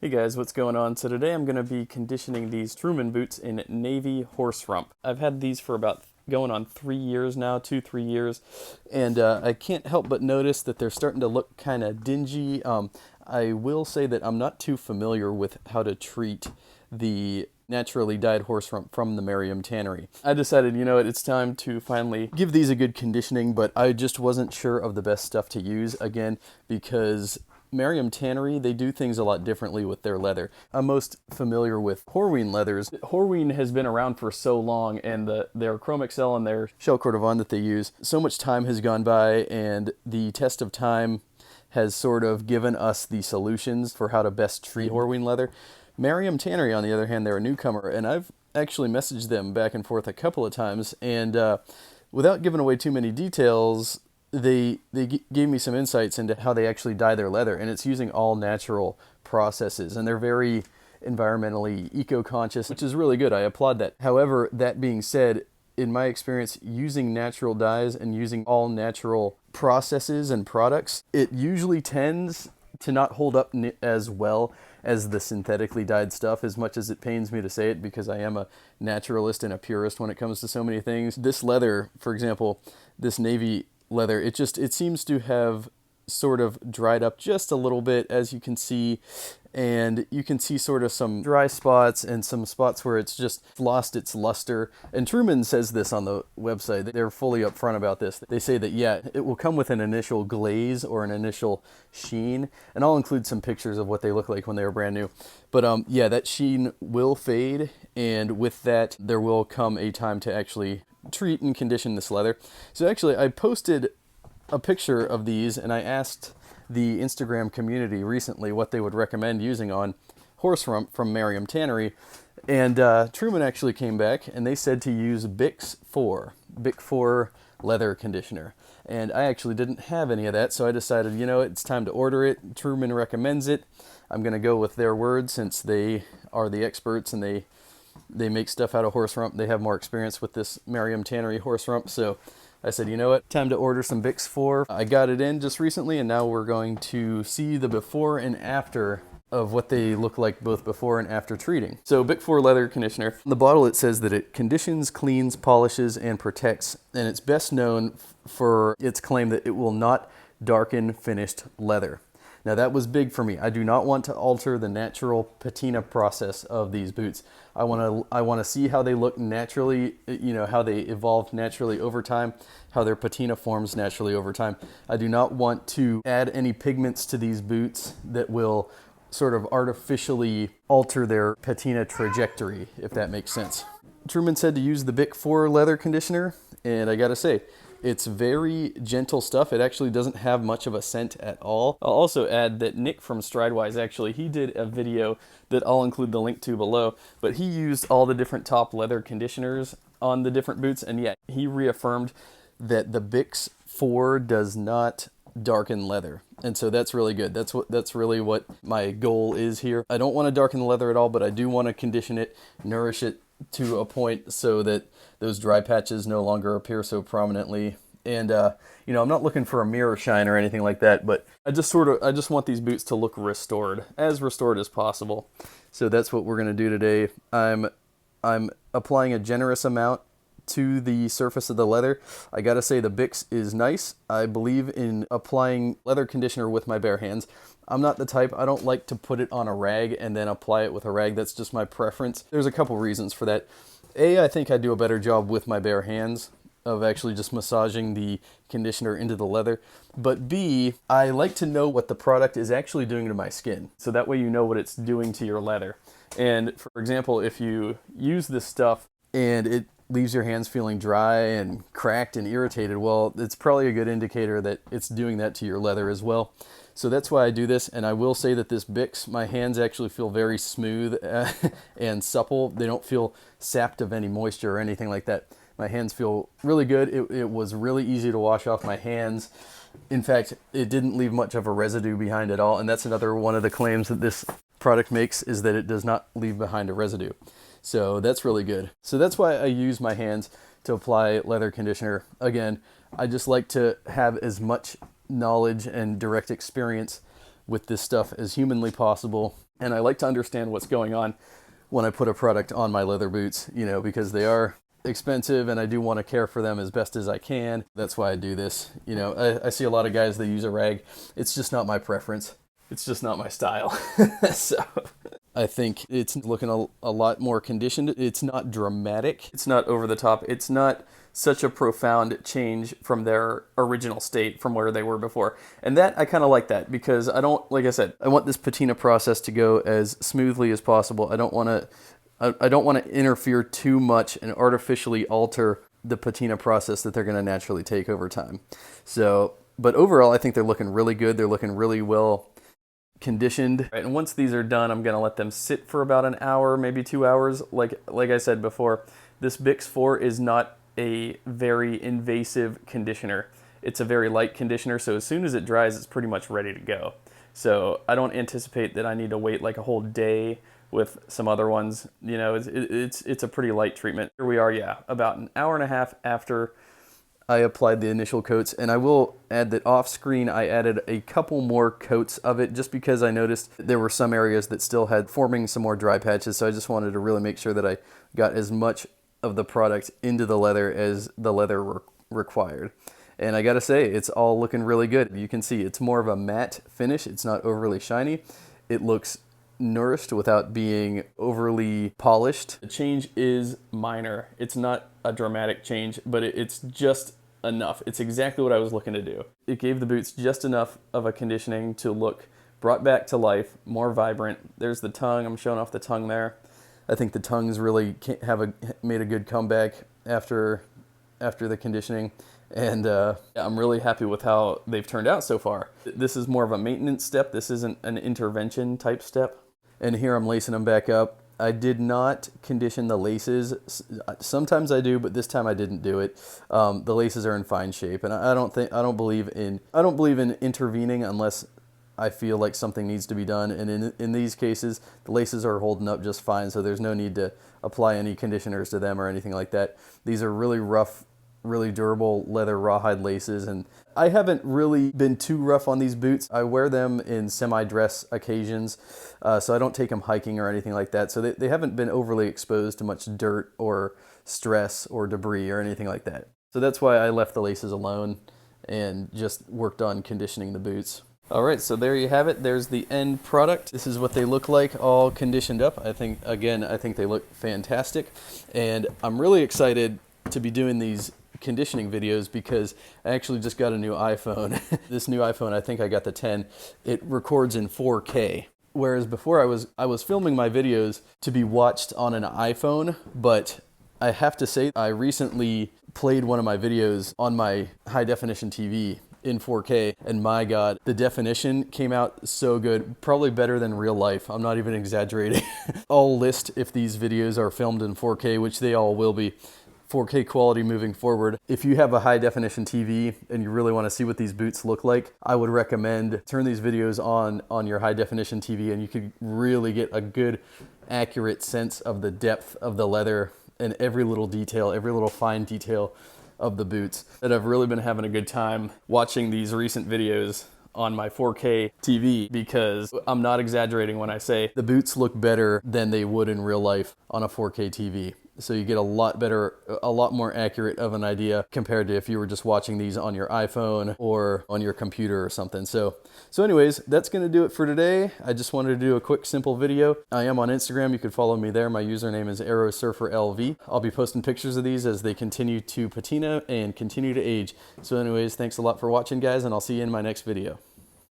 Hey guys, what's going on? So today I'm going to be conditioning these Truman boots in navy horse rump. I've had these for about going on 3 years now, 3 years, and I can't help but notice that they're starting to look kind of dingy. I will say that I'm not too familiar with how to treat the naturally dyed horse rump from the Merriam Tannery. I decided, you know what, it's time to finally give these a good conditioning, but I just wasn't sure of the best stuff to use, again, because Merriam Tannery, they do things a lot differently with their leather. I'm most familiar with Horween leathers. Horween has been around for so long, and their Chrome Excel and their Shell Cordovan that they use, so much time has gone by, and the test of time has sort of given us the solutions for how to best treat Horween leather. Merriam Tannery, on the other hand, they're a newcomer, and I've actually messaged them back and forth a couple of times, and without giving away too many details, they gave me some insights into how they actually dye their leather, and it's using all natural processes, and they're very environmentally eco-conscious, which is really good. I applaud that. However, that being said, in my experience, using natural dyes and using all natural processes and products, it usually tends to not hold up as well as the synthetically dyed stuff, as much as it pains me to say it, because I am a naturalist and a purist when it comes to so many things. This leather, for example, this navy leather, it seems to have sort of dried up just a little bit, as you can see, and you can see sort of some dry spots and some spots where it's just lost its luster. And Truman says this on the website. They're fully upfront about this. They say that, yeah, it will come with an initial glaze or an initial sheen, and I'll include some pictures of what they look like when they were brand new. But yeah, that sheen will fade, and with that, there will come a time to actually treat and condition this leather. So actually, I posted a picture of these, and I asked the Instagram community recently what they would recommend using on horse rump from Merriam Tannery, and Truman actually came back and they said to use Bick 4 leather conditioner. And I actually didn't have any of that, so I decided, you know, it's time to order it. Truman recommends it. I'm going to go with their word, since they are the experts and they make stuff out of horse rump. They have more experience with this Merriam Tannery horse rump, so I said, you know what, time to order some Bick 4. I got it in just recently, and now we're going to see the before and after of what they look like both before and after treating. So Bick 4 leather conditioner. On the bottle it says that it conditions, cleans, polishes, and protects, and it's best known for its claim that it will not darken finished leather. Now that was big for me. I do not want to alter the natural patina process of these boots. I want to see how they look naturally, you know, how they evolve naturally over time, how their patina forms naturally over time. I do not want to add any pigments to these boots that will sort of artificially alter their patina trajectory, if that makes sense. Truman said to use the Bick 4 leather conditioner, and I gotta say, it's very gentle stuff. It actually doesn't have much of a scent at all. I'll also add that Nick from Stridewise, actually, he did a video that I'll include the link to below, but he used all the different top leather conditioners on the different boots, and yeah, he reaffirmed that the Bick 4 does not darken leather. And so that's really good. That's really what my goal is here. I don't want to darken the leather at all, but I do want to condition it, nourish it to a point so that those dry patches no longer appear so prominently. And you know, I'm not looking for a mirror shine or anything like that, but I just want these boots to look restored as possible. So that's what we're going to do today. I'm applying a generous amount to the surface of the leather. I gotta say, the Bick's is nice. I believe in applying leather conditioner with my bare hands. I'm not the type, I don't like to put it on a rag and then apply it with a rag. That's just my preference. There's a couple reasons for that. A, I think I do a better job with my bare hands of actually just massaging the conditioner into the leather. But B, I like to know what the product is actually doing to my skin, so that way you know what it's doing to your leather. And for example, if you use this stuff and it leaves your hands feeling dry and cracked and irritated, well, it's probably a good indicator that it's doing that to your leather as well. So that's why I do this, and I will say that this Bick's, my hands actually feel very smooth and supple. They don't feel sapped of any moisture or anything like that. My hands feel really good. It was really easy to wash off my hands. In fact, it didn't leave much of a residue behind at all, and that's another one of the claims that this product makes, is that it does not leave behind a residue. So that's really good. So that's why I use my hands to apply leather conditioner. Again, I just like to have as much knowledge and direct experience with this stuff as humanly possible. And I like to understand what's going on when I put a product on my leather boots, you know, because they are expensive and I do want to care for them as best as I can. That's why I do this. You know, I see a lot of guys that use a rag. It's just not my preference. It's just not my style. So I think it's looking a lot more conditioned. It's not dramatic. It's not over the top. It's not such a profound change from their original state from where they were before. And that, I kind of like that, because I don't, like I said, I want this patina process to go as smoothly as possible. I don't want to interfere too much and artificially alter the patina process that they're going to naturally take over time. So, but overall, I think they're looking really good. They're looking really well conditioned. Right, and once these are done, I'm going to let them sit for about an hour, maybe 2 hours. Like I said before, this Bick's 4 is not a very invasive conditioner. It's a very light conditioner, so as soon as it dries, it's pretty much ready to go. So I don't anticipate that I need to wait like a whole day with some other ones. You know, it's a pretty light treatment. Here we are, yeah, about an hour and a half after I applied the initial coats, and I will add that off screen I added a couple more coats of it just because I noticed there were some areas that still had forming some more dry patches, so I just wanted to really make sure that I got as much of the product into the leather as the leather required. And I gotta say, it's all looking really good. You can see it's more of a matte finish. It's not overly shiny. It looks nourished without being overly polished. The change is minor. It's not a dramatic change, but it's just enough. It's exactly what I was looking to do. It gave the boots just enough of a conditioning to look brought back to life, more vibrant. There's the tongue. I'm showing off the tongue there. I think the tongues really made a good comeback after the conditioning. And I'm really happy with how they've turned out so far. This is more of a maintenance step. This isn't an intervention type step. And here I'm lacing them back up. I did not condition the laces. Sometimes I do, but this time I didn't do it. The laces are in fine shape, and I don't believe in intervening unless I feel like something needs to be done. And in these cases, the laces are holding up just fine, so there's no need to apply any conditioners to them or anything like that. These are really rough, really durable leather rawhide laces, and I haven't really been too rough on these boots. I wear them in semi-dress occasions, so I don't take them hiking or anything like that. So they haven't been overly exposed to much dirt or stress or debris or anything like that. So that's why I left the laces alone and just worked on conditioning the boots. All right, so there you have it. There's the end product. This is what they look like, all conditioned up. I think they look fantastic, and I'm really excited to be doing these conditioning videos because I actually just got a new iPhone. This new iPhone, I think I got the 10. It records in 4K. Whereas before I was filming my videos to be watched on an iPhone, but I have to say I recently played one of my videos on my high definition TV in 4K, and my God, the definition came out so good, probably better than real life. I'm not even exaggerating. I'll list if these videos are filmed in 4K, which they all will be. 4K quality moving forward. If you have a high definition TV and you really want to see what these boots look like, I would recommend turn these videos on your high definition TV, and you could really get a good, accurate sense of the depth of the leather and every little detail, every little fine detail of the boots. And I've really been having a good time watching these recent videos on my 4K TV because I'm not exaggerating when I say the boots look better than they would in real life on a 4K TV. So you get a lot better, a lot more accurate of an idea compared to if you were just watching these on your iPhone or on your computer or something. So anyways, that's going to do it for today. I just wanted to do a quick, simple video. I am on Instagram. You can follow me there. My username is AeroSurferLV. I'll be posting pictures of these as they continue to patina and continue to age. So anyways, thanks a lot for watching, guys, and I'll see you in my next video.